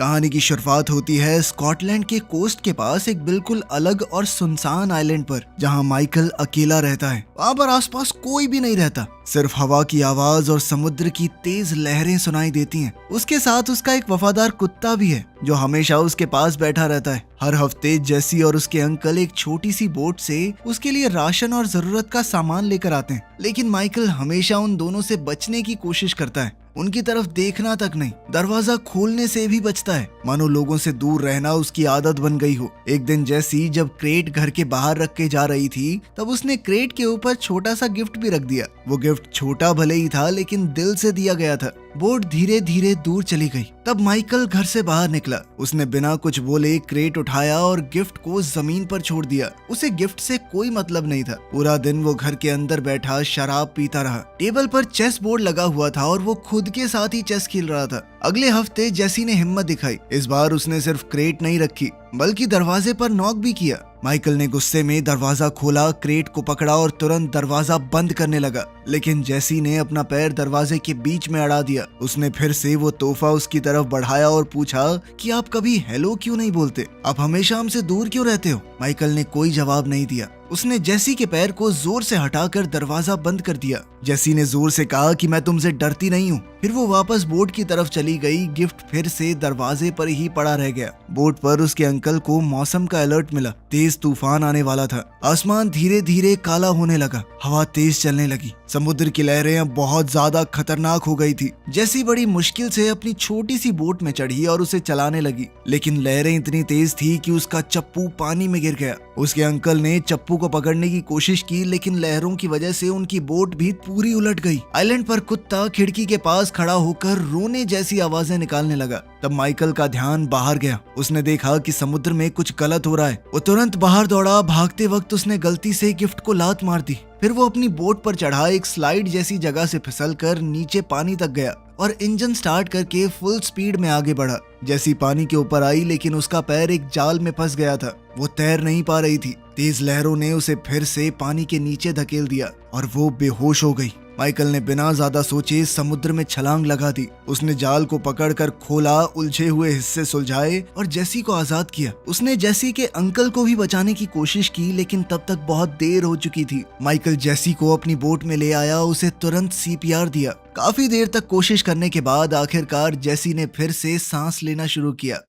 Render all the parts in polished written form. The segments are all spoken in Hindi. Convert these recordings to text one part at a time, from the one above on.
कहानी की शुरुआत होती है स्कॉटलैंड के कोस्ट के पास एक बिल्कुल अलग और सुनसान आइलैंड पर, जहां माइकल अकेला रहता है। वहां पर आसपास कोई भी नहीं रहता, सिर्फ हवा की आवाज और समुद्र की तेज लहरें सुनाई देती हैं। उसके साथ उसका एक वफादार कुत्ता भी है जो हमेशा उसके पास बैठा रहता है। हर हफ्ते जेसी और उसके अंकल एक छोटी सी बोट से उसके लिए राशन और जरूरत का सामान लेकर आते हैं, लेकिन माइकल हमेशा उन दोनों से बचने की कोशिश करता है। उनकी तरफ देखना तक नहीं, दरवाजा खोलने से भी बचता है, मानो लोगों से दूर रहना उसकी आदत बन गई हो। एक दिन जेसी जब क्रेट घर के बाहर रख के जा रही थी, तब उसने क्रेट के ऊपर छोटा सा गिफ्ट भी रख दिया। वो गिफ्ट छोटा भले ही था, लेकिन दिल से दिया गया था। बोट धीरे धीरे दूर चली गई। तब माइकल घर से बाहर निकला। उसने बिना कुछ बोले क्रेट उठाया और गिफ्ट को जमीन पर छोड़ दिया। उसे गिफ्ट से कोई मतलब नहीं था। पूरा दिन वो घर के अंदर बैठा शराब पीता रहा। टेबल पर चेस बोर्ड लगा हुआ था और वो खुद के साथ ही चेस खेल रहा था। अगले हफ्ते जेसी ने हिम्मत दिखाई। इस बार उसने सिर्फ क्रेट नहीं रखी, बल्कि दरवाजे पर नॉक भी किया। माइकल ने गुस्से में दरवाजा खोला, क्रेट को पकड़ा और तुरंत दरवाजा बंद करने लगा, लेकिन जेसी ने अपना पैर दरवाजे के बीच में अड़ा दिया। उसने फिर से वो तोहफा उसकी तरफ बढ़ाया और पूछा कि आप कभी हेलो क्यों नहीं बोलते? आप हमेशा हमसे दूर क्यों रहते हो? माइकल ने कोई जवाब नहीं दिया। उसने जेसी के पैर को जोर से हटाकर दरवाजा बंद कर दिया। जेसी ने जोर से कहा कि मैं तुमसे डरती नहीं हूँ। फिर वो वापस बोट की तरफ चली गई। गिफ्ट फिर से दरवाजे पर ही पड़ा रह गया। बोट पर उसके अंकल को मौसम का अलर्ट मिला। तेज तूफान आने वाला था। आसमान धीरे धीरे काला होने लगा। हवा तेज चलने लगी। समुद्र की लहरें अब बहुत ज्यादा खतरनाक हो गई थी। जेसी बड़ी मुश्किल से अपनी छोटी सी बोट में चढ़ी और उसे चलाने लगी, लेकिन लहरें इतनी तेज थी कि उसका चप्पू पानी में गिर गया। उसके अंकल ने चप्पू को पकड़ने की कोशिश की, लेकिन लहरों की वजह से उनकी बोट भी पूरी उलट गई। आइलैंड पर कुत्ता खिड़की के पास खड़ा होकर रोने जैसी आवाजें निकालने लगा। तब माइकल का ध्यान बाहर गया। उसने देखा कि समुद्र में कुछ गलत हो रहा है। वो तुरंत बाहर दौड़ा। भागते वक्त उसने गलती से गिफ्ट को लात मार दी। फिर वो अपनी बोट पर चढ़ा एक स्लाइड जैसी जगह से फिसलकर नीचे पानी तक गया और इंजन स्टार्ट करके फुल स्पीड में आगे बढ़ा। जैसी पानी के ऊपर आई, लेकिन उसका पैर एक जाल में फंस गया था। वो तैर नहीं पा रही थी। तेज लहरों ने उसे फिर से पानी के नीचे धकेल दिया और वो बेहोश हो गई। माइकल ने बिना ज्यादा सोचे समुद्र में छलांग लगा दी। उसने जाल को पकड़कर खोला, उलझे हुए हिस्से सुलझाए और जेसी को आजाद किया। उसने जेसी के अंकल को भी बचाने की कोशिश की, लेकिन तब तक बहुत देर हो चुकी थी। माइकल जेसी को अपनी बोट में ले आया, उसे तुरंत सीपीआर दिया। काफी देर तक कोशिश करने के बाद आखिरकार जेसी ने फिर से सांस लेना शुरू किया।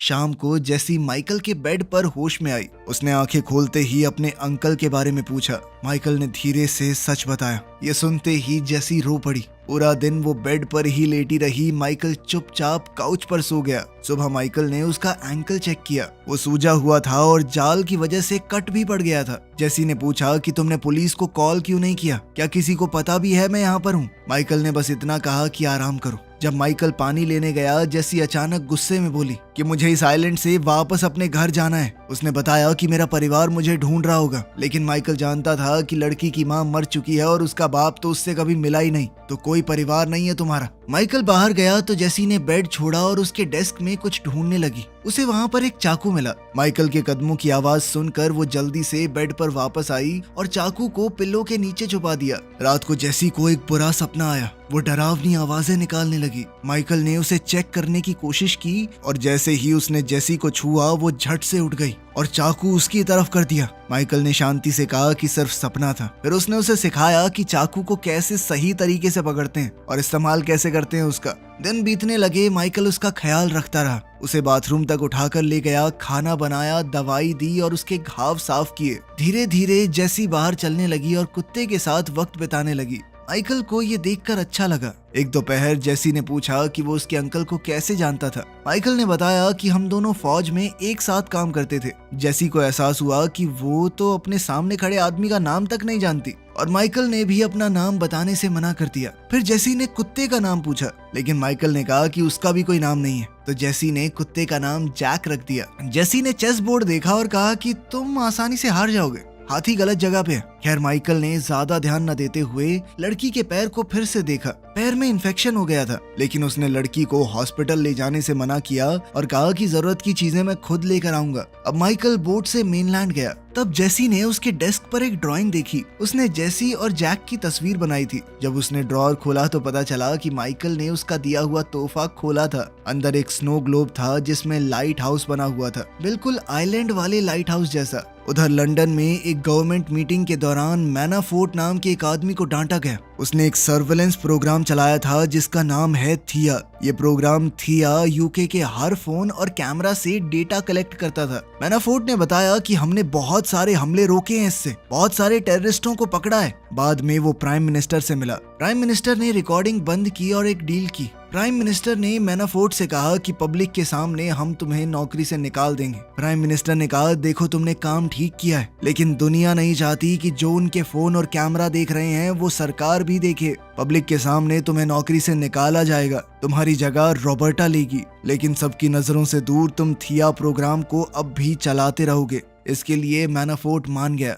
शाम को जेसी माइकल के बेड पर होश में आई। उसने आंखें खोलते ही अपने अंकल के बारे में पूछा। माइकल ने धीरे से सच बताया। ये सुनते ही जेसी रो पड़ी। पूरा दिन वो बेड पर ही लेटी रही। माइकल चुपचाप काउच पर सो गया। सुबह माइकल ने उसका एंकल चेक किया। वो सूजा हुआ था और जाल की वजह से कट भी पड़ गया था। जेसी ने पूछा कि तुमने पुलिस को कॉल क्यों नहीं किया? क्या किसी को पता भी है मैं यहाँ पर हूँ? माइकल ने बस इतना कहा कि आराम करो। जब माइकल पानी लेने गया, जेसी अचानक गुस्से में बोली कि मुझे इस आइलैंड से वापस अपने घर जाना है। उसने बताया कि मेरा परिवार मुझे ढूंढ रहा होगा, लेकिन माइकल जानता था कि लड़की की माँ मर चुकी है और उसका बाप तो उससे कभी मिला ही नहीं, तो कोई परिवार नहीं है तुम्हारा। माइकल बाहर गया तो जेसी ने बेड छोड़ा और उसके डेस्क में कुछ ढूंढने लगी। उसे वहाँ पर एक चाकू मिला। माइकल के कदमों की आवाज सुनकर वो जल्दी से बेड पर वापस आई और चाकू को पिल्लो के नीचे छुपा दिया। रात को जेसी को एक बुरा सपना आया। वो डरावनी आवाजें निकालने लगी। माइकल ने उसे चेक करने की कोशिश की और जैसे ही उसने जेसी को छुआ, वो झट से उठ गई और चाकू उसकी तरफ कर दिया। माइकल ने शांति से कहा कि सिर्फ सपना था। फिर उसने उसे सिखाया कि चाकू को कैसे सही तरीके से पकड़ते हैं और इस्तेमाल कैसे करते हैं उसका। दिन बीतने लगे। माइकल उसका ख्याल रखता रहा। उसे बाथरूम तक उठाकर ले गया, खाना बनाया, दवाई दी और उसके घाव साफ किए। धीरे धीरे जेसी बाहर चलने लगी और कुत्ते के साथ वक्त बिताने लगी। माइकल को ये देखकर अच्छा लगा। एक दोपहर जेसी ने पूछा कि वो उसके अंकल को कैसे जानता था। माइकल ने बताया कि हम दोनों फौज में एक साथ काम करते थे। जेसी को एहसास हुआ कि वो तो अपने सामने खड़े आदमी का नाम तक नहीं जानती और माइकल ने भी अपना नाम बताने से मना कर दिया। फिर जेसी ने कुत्ते का नाम पूछा, लेकिन माइकल ने कहा कि उसका भी कोई नाम नहीं है, तो जेसी ने कुत्ते का नाम जैक रख दिया। जेसी ने चेस बोर्ड देखा और कहा कि तुम आसानी से हार जाओगे। हाथी गलत जगह पे है। खैर माइकल ने ज्यादा ध्यान न देते हुए लड़की के पैर को फिर से देखा। पैर में इन्फेक्शन हो गया था, लेकिन उसने लड़की को हॉस्पिटल ले जाने से मना किया और कहा कि जरूरत की चीजें मैं खुद लेकर आऊंगा। अब माइकल बोट से मेनलैंड गया। तब जेसी ने उसके डेस्क पर एक ड्राइंग देखी। उसने जेसी और जैक की तस्वीर बनाई थी। जब उसने ड्रॉअर खोला तो पता चला कि माइकल ने उसका दिया हुआ तोहफा खोला था। अंदर एक स्नो ग्लोब था जिसमें लाइट हाउस बना हुआ था, बिल्कुल आइलैंड वाले लाइट हाउस जैसा। उधर लंदन में एक गवर्नमेंट मीटिंग के दौरान मैनाफोर्ट नाम के एक आदमी को डांटा गया। उसने एक सर्वेलेंस प्रोग्राम चलाया था जिसका नाम है थिया। ये प्रोग्राम थिया यूके के हर फोन और कैमरा से डेटा कलेक्ट करता था। मैनाफोर्ट ने बताया कि हमने बहुत सारे हमले रोके हैं, इससे बहुत सारे टेररिस्टों को पकड़ा है। बाद में वो प्राइम मिनिस्टर से मिला। प्राइम मिनिस्टर ने रिकॉर्डिंग बंद की और एक डील की। प्राइम मिनिस्टर ने मैनाफोर्ट से कहा कि पब्लिक के सामने हम तुम्हें नौकरी से निकाल देंगे। प्राइम मिनिस्टर ने कहा, देखो तुमने काम ठीक किया है, लेकिन दुनिया नहीं चाहती कि जो उनके फोन और कैमरा देख रहे हैं वो सरकार भी देखे। पब्लिक के सामने तुम्हें नौकरी से निकाला जाएगा, तुम्हारी जगह रॉबर्टा लेगी, लेकिन सबकी नजरों से दूर तुम थिया प्रोग्राम को अब भी चलाते रहोगे। इसके लिए मैनाफोर्ट मान गया।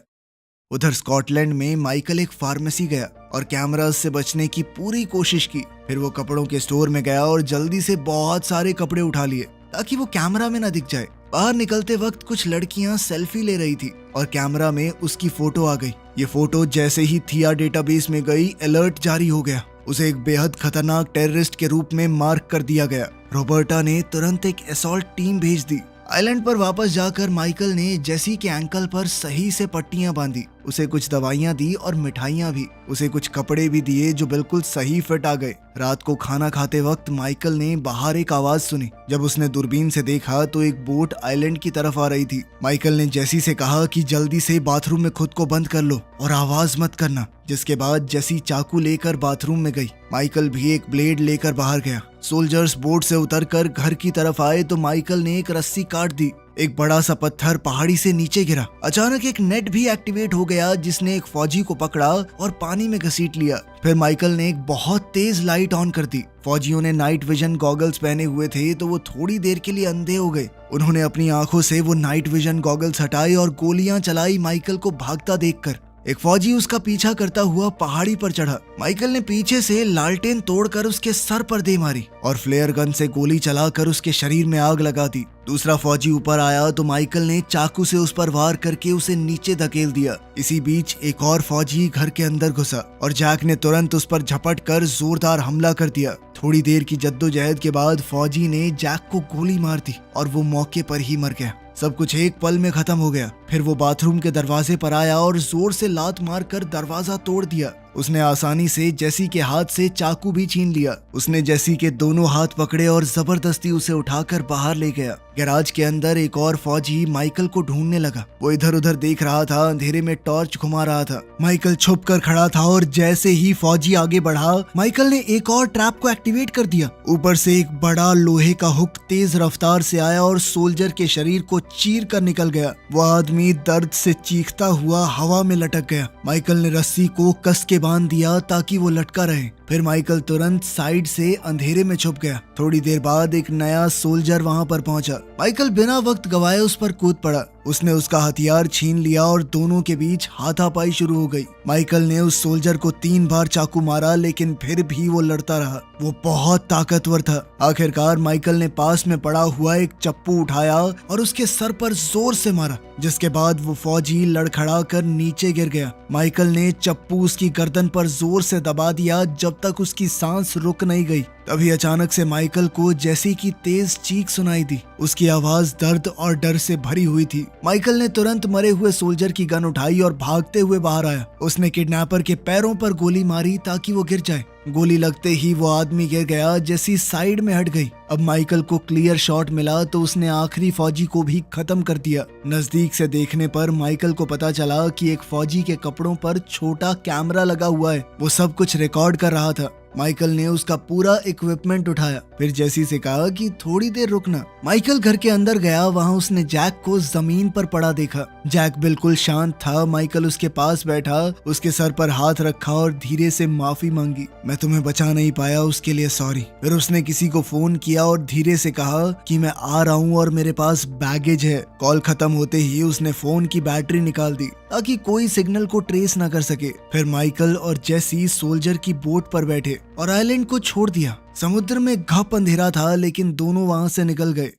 उधर स्कॉटलैंड में माइकल एक फार्मेसी गया और कैमरास से बचने की पूरी कोशिश की। फिर वो कपड़ों के स्टोर में गया और जल्दी से बहुत सारे कपड़े उठा लिए ताकि वो कैमरा में न दिख जाए। बाहर निकलते वक्त कुछ लड़कियां सेल्फी ले रही थी और कैमरा में उसकी फोटो आ गई। ये फोटो जैसे ही थिया डेटाबेस में गई, अलर्ट जारी हो गया। उसे एक बेहद खतरनाक टेररिस्ट के रूप में मार्क कर दिया गया। रॉबर्टा ने तुरंत एक असॉल्ट टीम भेज दी। आइलैंड पर वापस जाकर माइकल ने जेसी के एंकल पर सही से पट्टियां बांधी, उसे कुछ दवाइयां दी और मिठाइयां भी। उसे कुछ कपड़े भी दिए जो बिल्कुल सही फिट आ गए। रात को खाना खाते वक्त माइकल ने बाहर एक आवाज सुनी। जब उसने दूरबीन से देखा तो एक बोट आइलैंड की तरफ आ रही थी। माइकल ने जेसी से कहा कि जल्दी से बाथरूम में खुद को बंद कर लो और आवाज मत करना। जिसके बाद जेसी चाकू लेकर बाथरूम में गई। माइकल भी एक ब्लेड लेकर बाहर गया। सोल्जर्स बोट से उतरकर घर की तरफ आए तो माइकल ने एक रस्सी काट दी। एक बड़ा सा पत्थर पहाड़ी से नीचे गिरा। अचानक एक नेट भी एक्टिवेट हो गया जिसने एक फौजी को पकड़ा और पानी में घसीट लिया। फिर माइकल ने एक बहुत तेज लाइट ऑन कर दी। फौजियों ने नाइट विजन गॉगल्स पहने हुए थे तो वो थोड़ी देर के लिए अंधे हो गए। उन्होंने अपनी आंखों से वो नाइट विजन गॉगल्स हटाए और गोलियां चलाई माइकल को भागता देखकर। एक फौजी उसका पीछा करता हुआ पहाड़ी पर चढ़ा। माइकल ने पीछे से लालटेन तोड़कर उसके सर पर दे मारी और फ्लेयर गन से गोली चलाकर उसके शरीर में आग लगा दी। दूसरा फौजी ऊपर आया तो माइकल ने चाकू से उस पर वार करके उसे नीचे धकेल दिया। इसी बीच एक और फौजी घर के अंदर घुसा और जैक ने तुरंत उस पर झपट कर जोरदार हमला कर दिया। थोड़ी देर की जद्दोजहद के बाद फौजी ने जैक को गोली मार दी और वो मौके पर ही मर गया। सब कुछ एक पल में खत्म हो गया। फिर वो बाथरूम के दरवाजे पर आया और जोर से लात मारकर दरवाजा तोड़ दिया। उसने आसानी से जेसी के हाथ से चाकू भी छीन लिया। उसने जेसी के दोनों हाथ पकड़े और जबरदस्ती उसे उठाकर बाहर ले गया। गैराज के अंदर एक और फौजी माइकल को ढूंढने लगा। वो इधर उधर देख रहा था, अंधेरे में टॉर्च घुमा रहा था। माइकल छुप कर खड़ा था और जैसे ही फौजी आगे बढ़ा, माइकल ने एक और ट्रैप को एक्टिवेट कर दिया। ऊपर से एक बड़ा लोहे का हुक तेज रफ्तार से आया और सोल्जर के शरीर को चीर कर निकल गया। वो आदमी दर्द से चीखता हुआ हवा में लटक गया। माइकल ने रस्सी को कस के बांध दिया ताकि वो लटका रहे। फिर माइकल तुरंत साइड से अंधेरे में छुप गया। थोड़ी देर बाद एक नया सोल्जर वहां पर पहुंचा। माइकल बिना वक्त गवाए उस पर कूद पड़ा। उसने उसका हथियार छीन लिया और दोनों के बीच हाथापाई शुरू हो गई। माइकल ने उस सोल्जर को 3 बार चाकू मारा, लेकिन फिर भी वो लड़ता रहा। वो बहुत ताकतवर था। आखिरकार माइकल ने पास में पड़ा हुआ एक चप्पू उठाया और उसके सर पर जोर से मारा, जिसके बाद वो फौजी लड़खड़ा कर नीचे गिर गया। माइकल ने चप्पू उसकी गर्दन पर जोर से दबा दिया जब तक उसकी सांस रुक नहीं गई। तभी अचानक से माइकल को जेसी की तेज चीख सुनाई दी। उसकी आवाज दर्द और डर से भरी हुई थी। माइकल ने तुरंत मरे हुए सोल्जर की गन उठाई और भागते हुए बाहर आया। उसने किडनैपर के पैरों पर गोली मारी ताकि वो गिर जाए। गोली लगते ही वो आदमी गिर गया। जेसी साइड में हट गई। अब माइकल को क्लियर शॉट मिला तो उसने आखिरी फौजी को भी खत्म कर दिया। नजदीक से देखने पर माइकल को पता चला कि एक फौजी के कपड़ों पर छोटा कैमरा लगा हुआ है। वो सब कुछ रिकॉर्ड कर रहा था। माइकल ने उसका पूरा इक्विपमेंट उठाया। फिर जेसी से कहा कि थोड़ी देर रुकना। माइकल घर के अंदर गया। वहां उसने जैक को जमीन पर पड़ा देखा। जैक बिल्कुल शांत था। माइकल उसके पास बैठा, उसके सर पर हाथ रखा और धीरे से माफी मांगी। मैं तुम्हें बचा नहीं पाया, उसके लिए सॉरी। फिर उसने किसी को फोन किया और धीरे से कहा कि मैं आ रहा हूँ और मेरे पास बैगेज है। कॉल खत्म होते ही उसने फोन की बैटरी निकाल दी ताकि कोई सिग्नल को ट्रेस ना कर सके। फिर माइकल और जेसी सोल्जर की बोट पर बैठे और आइलैंड को छोड़ दिया। समुद्र में घप अंधेरा था लेकिन दोनों वहां से निकल गए।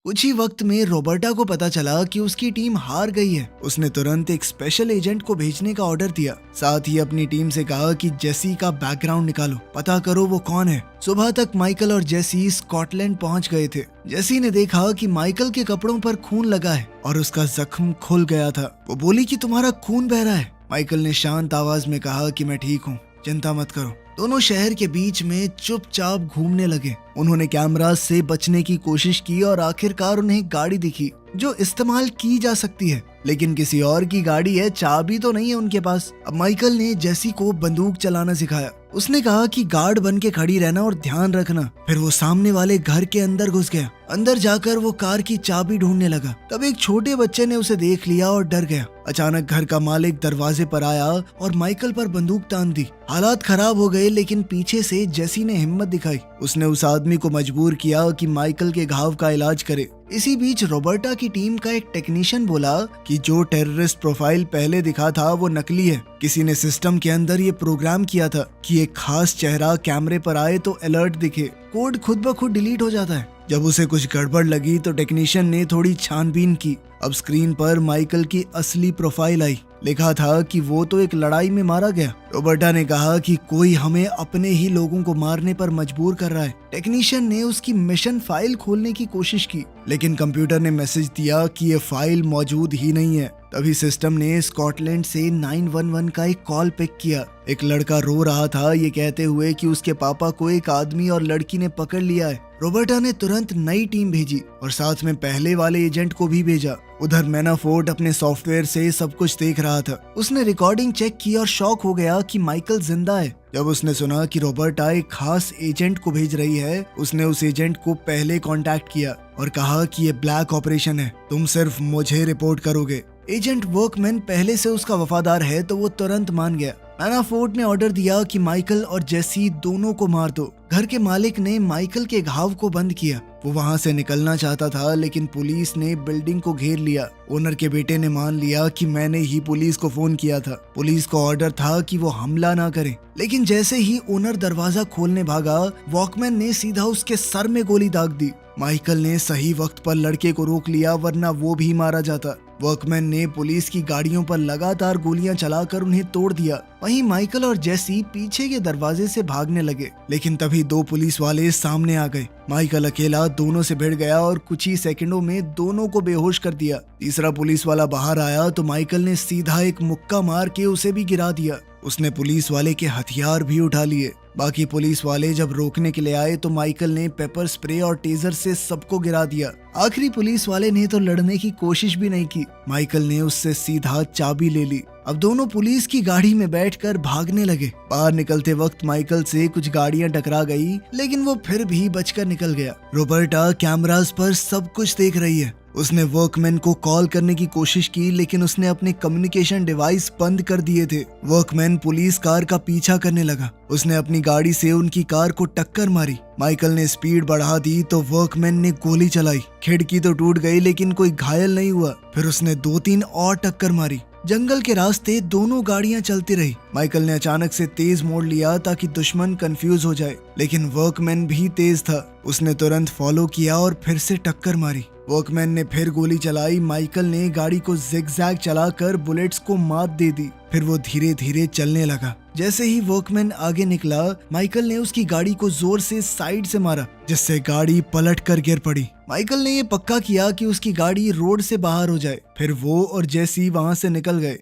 कुछ ही वक्त में रॉबर्टा को पता चला कि उसकी टीम हार गई है। उसने तुरंत एक स्पेशल एजेंट को भेजने का ऑर्डर दिया। साथ ही अपनी टीम से कहा कि जेसी का बैकग्राउंड निकालो, पता करो वो कौन है। सुबह तक माइकल और जेसी स्कॉटलैंड पहुंच गए थे। जेसी ने देखा कि माइकल के कपड़ों पर खून लगा है और उसका जख्म खुल गया था। वो बोली कि तुम्हारा खून बह रहा है। माइकल ने शांत आवाज में कहा कि मैं ठीक हूँ, चिंता मत करो। दोनों शहर के बीच में चुपचाप घूमने लगे। उन्होंने कैमरा से बचने की कोशिश की और आखिरकार उन्हें गाड़ी दिखी जो इस्तेमाल की जा सकती है, लेकिन किसी और की गाड़ी है, चाबी तो नहीं है उनके पास। अब माइकल ने जेसी को बंदूक चलाना सिखाया। उसने कहा कि गार्ड बन के खड़ी रहना और ध्यान रखना। फिर वो सामने वाले घर के अंदर घुस गया। अंदर जाकर वो कार की चाबी ढूंढने लगा। तब एक छोटे बच्चे ने उसे देख लिया और डर गया। अचानक घर का मालिक दरवाजे पर आया और माइकल पर बंदूक तान दी। हालात खराब हो गए लेकिन पीछे से जेसी ने हिम्मत दिखाई। उसने उस आदमी को मजबूर किया कि माइकल के घाव का इलाज करे। इसी बीच रॉबर्टा की टीम का एक टेक्नीशियन बोला कि जो टेररिस्ट प्रोफाइल पहले दिखा था वो नकली है। किसी ने सिस्टम के अंदर ये प्रोग्राम किया था कि एक खास चेहरा कैमरे पर आए तो अलर्ट दिखे। कोड खुद ब खुद डिलीट हो जाता है। जब उसे कुछ गड़बड़ लगी तो टेक्नीशियन ने थोड़ी छानबीन की। अब स्क्रीन पर माइकल की असली प्रोफाइल आई। लिखा था कि वो तो एक लड़ाई में मारा गया। रॉबर्टा ने कहा कि कोई हमें अपने ही लोगों को मारने पर मजबूर कर रहा है। टेक्नीशियन ने उसकी मिशन फाइल खोलने की कोशिश की लेकिन कंप्यूटर ने मैसेज दिया कि ये फाइल मौजूद ही नहीं है। तभी सिस्टम ने स्कॉटलैंड से 911 का एक कॉल पिक किया। एक लड़का रो रहा था ये कहते हुए कि उसके पापा को एक आदमी और लड़की ने पकड़ लिया है। रॉबर्टा ने तुरंत नई टीम भेजी और साथ में पहले वाले एजेंट को भी भेजा। उधर मैनाफोर्ट अपने सॉफ्टवेयर से सब कुछ देख रहा था। उसने रिकॉर्डिंग चेक की और शॉक हो गया कि माइकल जिंदा है। जब उसने सुना कि रॉबर्टा एक खास एजेंट को भेज रही है, उसने उस एजेंट को पहले कांटेक्ट किया और कहा कि ये ब्लैक ऑपरेशन है, तुम सिर्फ मुझे रिपोर्ट करोगे। एजेंट वर्कमैन पहले से उसका वफादार है तो वो तुरंत मान गया। मैनाफोर्ट ने ऑर्डर दिया कि माइकल और जेसी दोनों को मार दो। घर के मालिक ने माइकल के घाव को बंद किया। वो वहां से निकलना चाहता था लेकिन पुलिस ने बिल्डिंग को घेर लिया। ओनर के बेटे ने मान लिया कि मैंने ही पुलिस को फोन किया था। पुलिस को ऑर्डर था कि वो हमला ना करे, लेकिन जैसे ही ओनर दरवाजा खोलने भागा, वॉकमैन ने सीधा उसके सर में गोली दाग दी। माइकल ने सही वक्त पर लड़के को रोक लिया वरना वो भी मारा जाता। वर्कमैन ने पुलिस की गाड़ियों पर लगातार गोलियां चलाकर उन्हें तोड़ दिया। वहीं माइकल और जेसी पीछे के दरवाजे से भागने लगे लेकिन तभी दो पुलिस वाले सामने आ गए। माइकल अकेला दोनों से भिड़ गया और कुछ ही सेकंडों में दोनों को बेहोश कर दिया। तीसरा पुलिस वाला बाहर आया तो माइकल ने सीधा एक मुक्का मार के उसे भी गिरा दिया। उसने पुलिस वाले के हथियार भी उठा लिए। बाकी पुलिस वाले जब रोकने के लिए आए तो माइकल ने पेपर स्प्रे और टेजर से सबको गिरा दिया। आखिरी पुलिस वाले ने तो लड़ने की कोशिश भी नहीं की। माइकल ने उससे सीधा चाबी ले ली। अब दोनों पुलिस की गाड़ी में बैठकर भागने लगे। बाहर निकलते वक्त माइकल से कुछ गाड़ियां टकरा गई लेकिन वो फिर भी बचकर निकल गया। रॉबर्टा कैमरास पर सब कुछ देख रही है। उसने वर्कमैन को कॉल करने की कोशिश की लेकिन उसने अपने कम्युनिकेशन डिवाइस बंद कर दिए थे। वर्कमैन पुलिस कार का पीछा करने लगा। उसने अपनी गाड़ी से उनकी कार को टक्कर मारी। माइकल ने स्पीड बढ़ा दी तो वर्कमैन ने गोली चलाई। खिड़की तो टूट गई लेकिन कोई घायल नहीं हुआ। फिर उसने 2-3 और टक्कर मारी। जंगल के रास्ते दोनों गाड़ियां चलती रही। माइकल ने अचानक से तेज मोड़ लिया ताकि दुश्मन कंफ्यूज हो जाए, लेकिन वर्कमैन भी तेज था। उसने तुरंत फॉलो किया और फिर से टक्कर मारी। वर्कमैन ने फिर गोली चलाई। माइकल ने गाड़ी को जिगजैग चलाकर बुलेट्स को मात दे दी। फिर वो धीरे धीरे चलने लगा। जैसे ही वर्कमैन आगे निकला, माइकल ने उसकी गाड़ी को जोर से साइड से मारा जिससे गाड़ी पलट कर गिर पड़ी। माइकल ने ये पक्का किया कि उसकी गाड़ी रोड से बाहर हो जाए। फिर वो और जेसी वहां से निकल गए।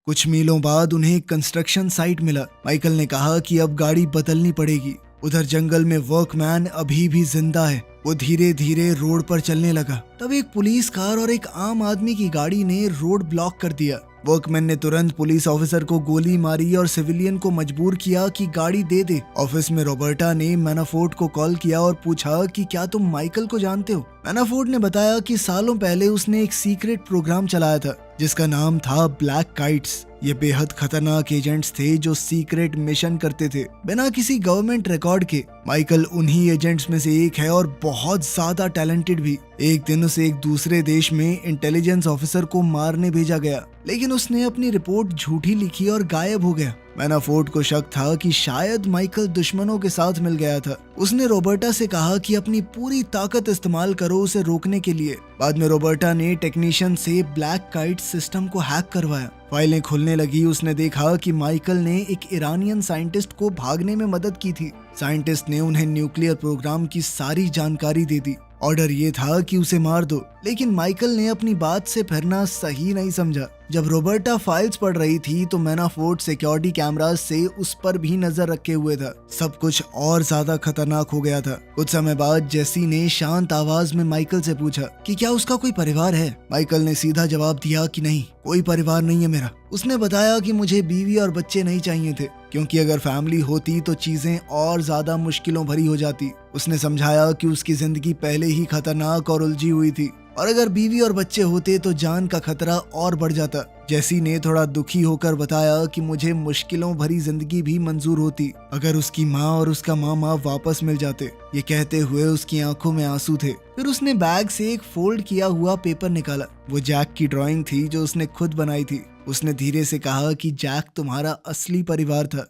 कुछ मीलों बाद उन्हें एक कंस्ट्रक्शन साइट मिला। माइकल ने कहा कि अब गाड़ी बदलनी पड़ेगी। उधर जंगल में वर्कमैन अभी भी जिंदा है। वो धीरे धीरे रोड पर चलने लगा। तब एक पुलिस कार और एक आम आदमी की गाड़ी ने रोड ब्लॉक कर दिया। वर्कमैन ने तुरंत पुलिस ऑफिसर को गोली मारी और सिविलियन को मजबूर किया कि गाड़ी दे दे। ऑफिस में रॉबर्टा ने मैनाफोर्ट को कॉल किया और पूछा कि क्या तुम माइकल को जानते हो। मैनाफोर्ट ने बताया कि सालों पहले उसने एक सीक्रेट प्रोग्राम चलाया था जिसका नाम था ब्लैक काइट्स। ये बेहद खतरनाक एजेंट्स थे जो सीक्रेट मिशन करते थे बिना किसी गवर्नमेंट रिकॉर्ड के। माइकल उन्हीं एजेंट्स में से एक है और बहुत ज्यादा टैलेंटेड भी। एक दिन उसे एक दूसरे देश में इंटेलिजेंस ऑफिसर को मारने भेजा गया, लेकिन उसने अपनी रिपोर्ट झूठी लिखी और गायब हो गया। मैनाफोर्ट को शक था कि शायद माइकल दुश्मनों के साथ मिल गया था। उसने रॉबर्टा से कहा कि अपनी पूरी ताकत इस्तेमाल करो उसे रोकने के लिए। बाद में रॉबर्टा ने टेक्नीशियन से ब्लैक काइट सिस्टम को हैक करवाया। फाइलें खुलने लगी। उसने देखा कि माइकल ने एक ईरानियन साइंटिस्ट को भागने में मदद की थी। साइंटिस्ट ने उन्हें न्यूक्लियर प्रोग्राम की सारी जानकारी दे दी। ऑर्डर ये था कि उसे मार दो, लेकिन माइकल ने अपनी बात से फिरना सही नहीं समझा। जब रॉबर्टा फाइल्स पढ़ रही थी तो मैनाफोर्ट सिक्योरिटी कैमराज से उस पर भी नजर रखे हुए था। सब कुछ और ज्यादा खतरनाक हो गया था। कुछ समय बाद जेसी ने शांत आवाज में माइकल से पूछा कि क्या उसका कोई परिवार है। माइकल ने सीधा जवाब दिया कि नहीं, कोई परिवार नहीं है मेरा। उसने बताया कि मुझे बीवी और बच्चे नहीं चाहिए थे, क्योंकि अगर फैमिली होती तो चीजें और ज्यादा मुश्किलों भरी हो जाती। उसने समझाया कि उसकी जिंदगी पहले ही खतरनाक और उलझी हुई थी, और अगर बीवी और बच्चे होते तो जान का खतरा और बढ़ जाता। जेसी ने थोड़ा दुखी होकर बताया कि मुझे मुश्किलों भरी जिंदगी भी मंजूर होती अगर उसकी माँ और उसका मामा वापस मिल जाते। ये कहते हुए उसकी आंखों में आंसू थे। फिर उसने बैग से एक फोल्ड किया हुआ पेपर निकाला। वो जैक की ड्राइंग थी जो उसने खुद बनाई थी। उसने धीरे से कहा कि जैक तुम्हारा असली परिवार था।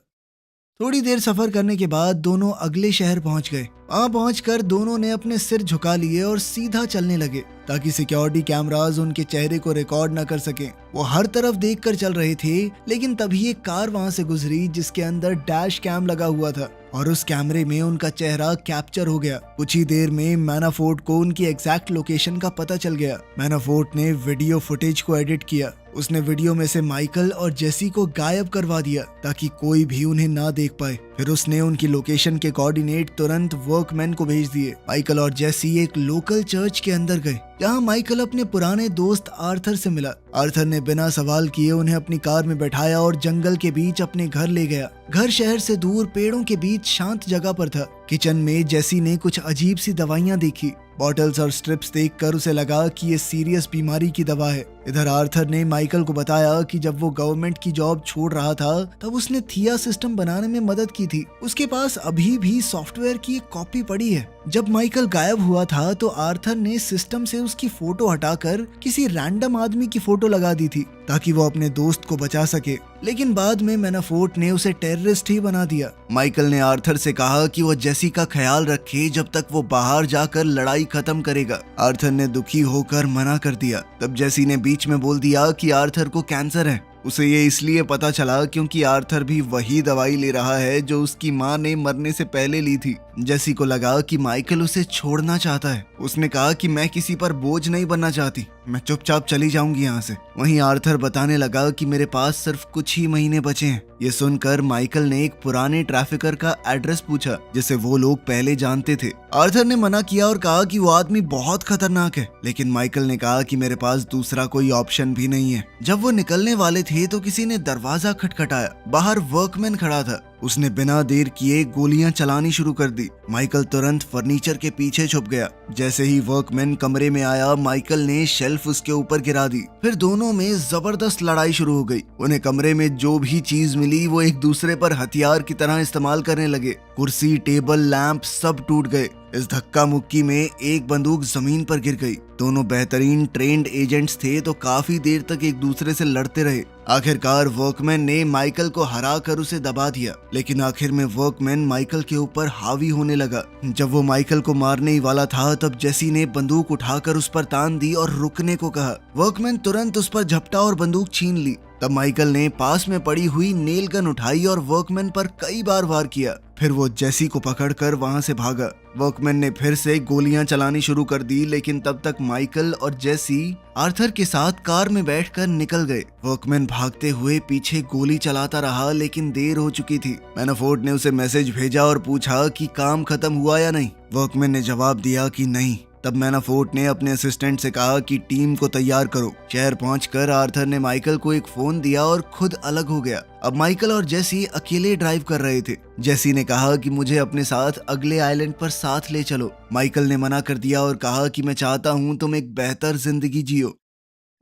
थोड़ी देर सफर करने के बाद दोनों अगले शहर पहुंच गए। वहां पहुंचकर दोनों ने अपने सिर झुका लिए और सीधा चलने लगे ताकि सिक्योरिटी कैमरास उनके चेहरे को रिकॉर्ड न कर सकें। वो हर तरफ देखकर चल रहे थे, लेकिन तभी एक कार वहां से गुजरी जिसके अंदर डैश कैम लगा हुआ था और उस कैमरे में उनका चेहरा कैप्चर हो गया। कुछ ही देर में मैनाफोर्ट को उनकी एग्जैक्ट लोकेशन का पता चल गया। मैनाफोर्ट ने वीडियो फुटेज को एडिट किया। उसने वीडियो में से माइकल और जेसी को गायब करवा दिया ताकि कोई भी उन्हें ना देख पाए। फिर उसने उनकी लोकेशन के कोऑर्डिनेट तुरंत वर्कमैन को भेज दिए। माइकल और जेसी एक लोकल चर्च के अंदर गए, जहां माइकल अपने पुराने दोस्त आर्थर से मिला। आर्थर ने बिना सवाल किए उन्हें अपनी कार में बैठाया और जंगल के बीच अपने घर ले गया। घर शहर से दूर पेड़ों के बीच शांत जगह पर था। किचन में जेसी ने कुछ अजीब सी दवाइयां देखी। बॉटल्स और स्ट्रिप्स देखकर उसे लगा कि ये सीरियस बीमारी की दवा है। इधर आर्थर ने माइकल को बताया कि जब वो गवर्नमेंट की जॉब छोड़ रहा था तब उसने थिया सिस्टम बनाने में मदद की थी। उसके पास अभी भी सॉफ्टवेयर की एक कॉपी पड़ी है। जब माइकल गायब हुआ था तो आर्थर ने सिस्टम से उसकी फोटो हटाकर किसी रैंडम आदमी की फोटो लगा दी थी ताकि वो अपने दोस्त को बचा सके, लेकिन बाद में मैनाफोर्ट ने उसे टेररिस्ट ही बना दिया। माइकल ने आर्थर से कहा कि वो जेसी का ख्याल रखे जब तक वो बाहर जाकर लड़ाई खत्म करेगा। आर्थर ने दुखी होकर मना कर दिया। तब जेसी ने बीच में बोल दिया कि आर्थर को कैंसर है। उसे ये इसलिए पता चला क्योंकि आर्थर भी वही दवाई ले रहा है जो उसकी माँ ने मरने से पहले ली थी। जेसी को लगा कि माइकल उसे छोड़ना चाहता है। उसने कहा कि मैं किसी पर बोझ नहीं बनना चाहती, मैं चुपचाप चली जाऊंगी यहाँ से। वहीं आर्थर बताने लगा कि मेरे पास सिर्फ कुछ ही महीने बचे हैं। ये सुनकर माइकल ने एक पुराने ट्रैफिकर का एड्रेस पूछा जिसे वो लोग पहले जानते थे। आर्थर ने मना किया और कहा कि वो आदमी बहुत खतरनाक है, लेकिन माइकल ने कहा कि मेरे पास दूसरा कोई ऑप्शन भी नहीं है। जब वो निकलने वाले थे तो किसी ने दरवाजा खटखटाया। बाहर वर्कमैन खड़ा था। उसने बिना देर किए गोलियां चलानी शुरू कर दी। माइकल तुरंत फर्नीचर के पीछे छुप गया। जैसे ही वर्कमैन कमरे में आया, माइकल ने शेल्फ उसके ऊपर गिरा दी। फिर दोनों में जबरदस्त लड़ाई शुरू हो गई। उन्हें कमरे में जो भी चीज मिली वो एक दूसरे पर हथियार की तरह इस्तेमाल करने लगे। कुर्सी, टेबल, लैंप सब टूट गए। इस धक्का मुक्की में एक बंदूक जमीन पर गिर गई। दोनों बेहतरीन ट्रेंड एजेंट्स थे तो काफी देर तक एक दूसरे से लड़ते रहे। आखिरकार वर्कमैन ने माइकल को हरा कर उसे दबा दिया, लेकिन आखिर में वर्कमैन माइकल के ऊपर हावी होने लगा। जब वो माइकल को मारने ही वाला था तब जेसी ने बंदूक उठाकर उस पर तान दी और रुकने को कहा। वर्कमैन तुरंत उस पर झपटा और बंदूक छीन ली। तब माइकल ने पास में पड़ी हुई नेल गन उठाई और वर्कमैन पर कई बार वार किया। फिर वो जेसी को पकड़कर वहां से भागा। वर्कमैन ने फिर से गोलियां चलानी शुरू कर दी, लेकिन तब तक माइकल और जेसी आर्थर के साथ कार में बैठकर निकल गए। वर्कमैन भागते हुए पीछे गोली चलाता रहा, लेकिन देर हो चुकी थी। मैनाफोर्ट ने उसे मैसेज भेजा और पूछा कि काम खत्म हुआ या नहीं। वर्कमैन ने जवाब दिया कि नहीं, तब मैनाफोर्ट ने अपने असिस्टेंट से कहा कि टीम को तैयार करो। शहर पहुंचकर आर्थर ने माइकल को एक फोन दिया और खुद अलग हो गया। अब माइकल और जेसी अकेले ड्राइव कर रहे थे। जेसी ने कहा कि मुझे अपने साथ अगले आइलैंड पर साथ ले चलो। माइकल ने मना कर दिया और कहा कि मैं चाहता हूं तुम एक बेहतर जिंदगी जियो।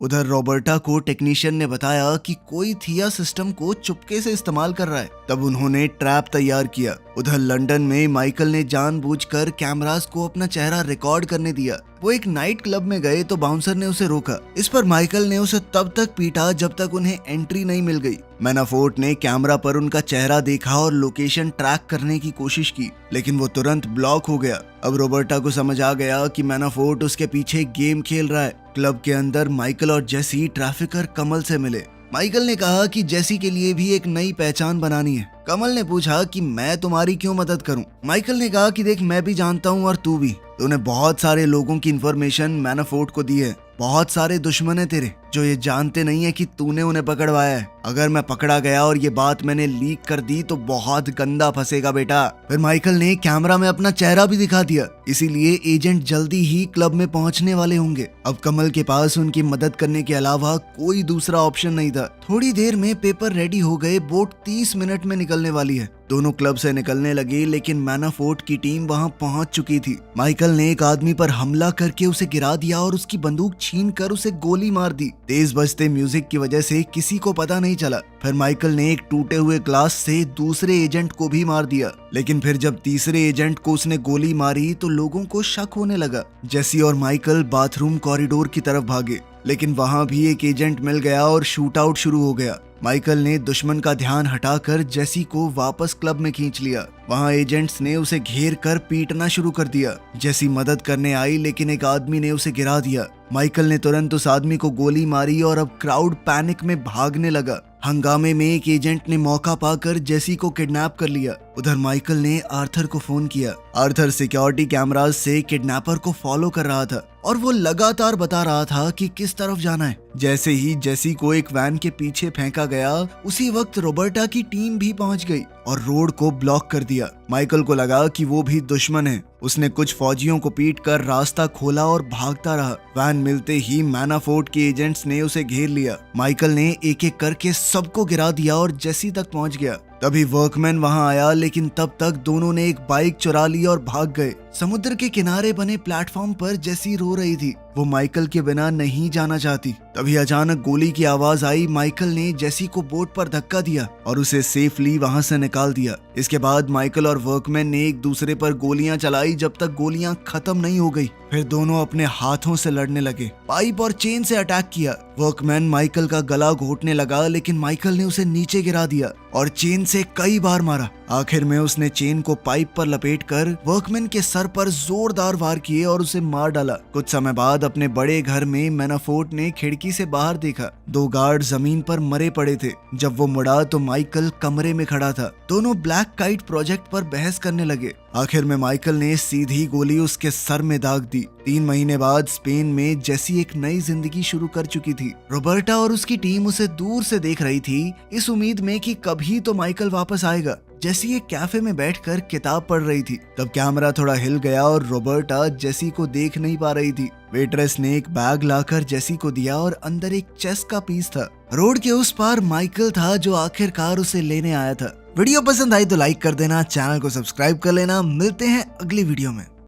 उधर रॉबर्टा को टेक्नीशियन ने बताया कि कोई थिया सिस्टम को चुपके से इस्तेमाल कर रहा है। तब उन्होंने ट्रैप तैयार किया। उधर लंदन में माइकल ने जानबूझकर कैमरास को अपना चेहरा रिकॉर्ड करने दिया। वो एक नाइट क्लब में गए तो बाउंसर ने उसे रोका। इस पर माइकल ने उसे तब तक पीटा जब तक उन्हें एंट्री नहीं मिल गई। मैनाफोर्ट ने कैमरा पर उनका चेहरा देखा और लोकेशन ट्रैक करने की कोशिश की, लेकिन वो तुरंत ब्लॉक हो गया। अब रॉबर्टा को समझ आ गया कि मैनाफोर्ट उसके पीछे गेम खेल रहा है। क्लब के अंदर माइकल और जेसी ट्रैफिकर कमल से मिले। माइकल ने कहा कि जेसी के लिए भी एक नई पहचान बनानी है। कमल ने पूछा कि मैं तुम्हारी क्यों मदद करूं? माइकल ने कहा कि देख, मैं भी जानता हूं और तू भी। तूने बहुत सारे लोगों की इन्फॉर्मेशन मैनाफोर्ट को दी है। बहुत सारे दुश्मन है तेरे जो ये जानते नहीं है कि तूने उन्हें पकड़वाया है। अगर मैं पकड़ा गया और ये बात मैंने लीक कर दी तो बहुत गंदा फंसेगा बेटा। फिर माइकल ने कैमरा में अपना चेहरा भी दिखा दिया, इसीलिए एजेंट जल्दी ही क्लब में पहुंचने वाले होंगे। अब कमल के पास उनकी मदद करने के अलावा कोई दूसरा ऑप्शन नहीं था। थोड़ी देर में पेपर रेडी हो गए। बोट 30 मिनट में निकलने वाली है। दोनों क्लब से निकलने लगे, लेकिन मैनाफोर्ट की टीम वहां पहुंच चुकी थी। माइकल ने एक आदमी पर हमला करके उसे गिरा दिया और उसकी बंदूक छीन कर उसे गोली मार दी। तेज बजते म्यूजिक की वजह से किसी को पता नहीं चला। फिर माइकल ने एक टूटे हुए ग्लास से दूसरे एजेंट को भी मार दिया, लेकिन फिर जब तीसरे एजेंट को उसने गोली मारी तो लोगों को शक होने लगा। जेसी और माइकल बाथरूम कॉरिडोर की तरफ भागे, लेकिन वहां भी एक एजेंट मिल गया और शूट आउट शुरू हो गया। माइकल ने दुश्मन का ध्यान हटाकर जेसी को वापस क्लब में खींच लिया। वहां एजेंट्स ने उसे घेर कर पीटना शुरू कर दिया। जेसी मदद करने आई, लेकिन एक आदमी ने उसे गिरा दिया। माइकल ने तुरंत उस आदमी को गोली मारी और अब क्राउड पैनिक में भागने लगा। हंगामे में एक एजेंट ने मौका पाकर जेसी को किडनैप कर लिया। उधर माइकल ने आर्थर को फोन किया। आर्थर सिक्योरिटी कैमरास से किडनैपर को फॉलो कर रहा था और वो लगातार बता रहा था कि किस तरफ जाना है। जैसे ही जेसी को एक वैन के पीछे फेंका गया, उसी वक्त रॉबर्टा की टीम भी पहुंच गई और रोड को ब्लॉक कर दिया। माइकल को लगा कि वो भी दुश्मन है। उसने कुछ फौजियों को पीट कर रास्ता खोला और भागता रहा। वैन मिलते ही मैनाफोर्ट के एजेंट्स ने उसे घेर लिया। माइकल ने एक एक करके सबको गिरा दिया और जेसी तक पहुंच गया। तभी वर्कमैन वहां आया, लेकिन तब तक दोनों ने एक बाइक चुरा ली और भाग गए। समुद्र के किनारे बने प्लेटफॉर्म पर जेसी रो रही थी। वो माइकल के बिना नहीं जाना चाहती। तभी अचानक गोली की आवाज आई। माइकल ने जेसी को बोट पर धक्का दिया और उसे सेफली वहां से निकाल दिया। इसके बाद माइकल और वर्कमैन ने एक दूसरे पर गोलियां चलाई जब तक गोलियां खत्म नहीं हो गई। फिर दोनों अपने हाथों से लड़ने लगे। पाइप और चेन से अटैक किया। वर्कमैन माइकल का गला घोटने लगा, लेकिन माइकल ने उसे नीचे गिरा दिया और चेन से कई बार मारा। आखिर में उसने चेन को पाइप पर लपेटकर वर्कमैन के सर पर जोरदार वार किए और उसे मार डाला। कुछ समय बाद अपने बड़े घर में मैनाफोर्ट ने खिड़की से बाहर देखा। 2 गार्ड जमीन पर मरे पड़े थे। जब वो मुड़ा तो माइकल कमरे में खड़ा था। दोनों ब्लैक काइट प्रोजेक्ट पर बहस करने लगे। आखिर में माइकल ने सीधी गोली उसके सर में दाग दी। 3 महीने बाद स्पेन में जेसी एक नई जिंदगी शुरू कर चुकी थी। रॉबर्टा और उसकी टीम उसे दूर से देख रही थी, इस उम्मीद में कि कभी तो माइकल वापस आएगा। जेसी एक कैफे में बैठकर किताब पढ़ रही थी। तब कैमरा थोड़ा हिल गया और रॉबर्टा जेसी को देख नहीं पा रही थी। वेट्रेस ने एक बैग लाकर जेसी को दिया और अंदर एक चेस का पीस था। रोड के उस पार माइकल था जो आखिरकार उसे लेने आया था। वीडियो पसंद आई तो लाइक कर देना, चैनल को सब्सक्राइब कर लेना। मिलते हैं अगली वीडियो में।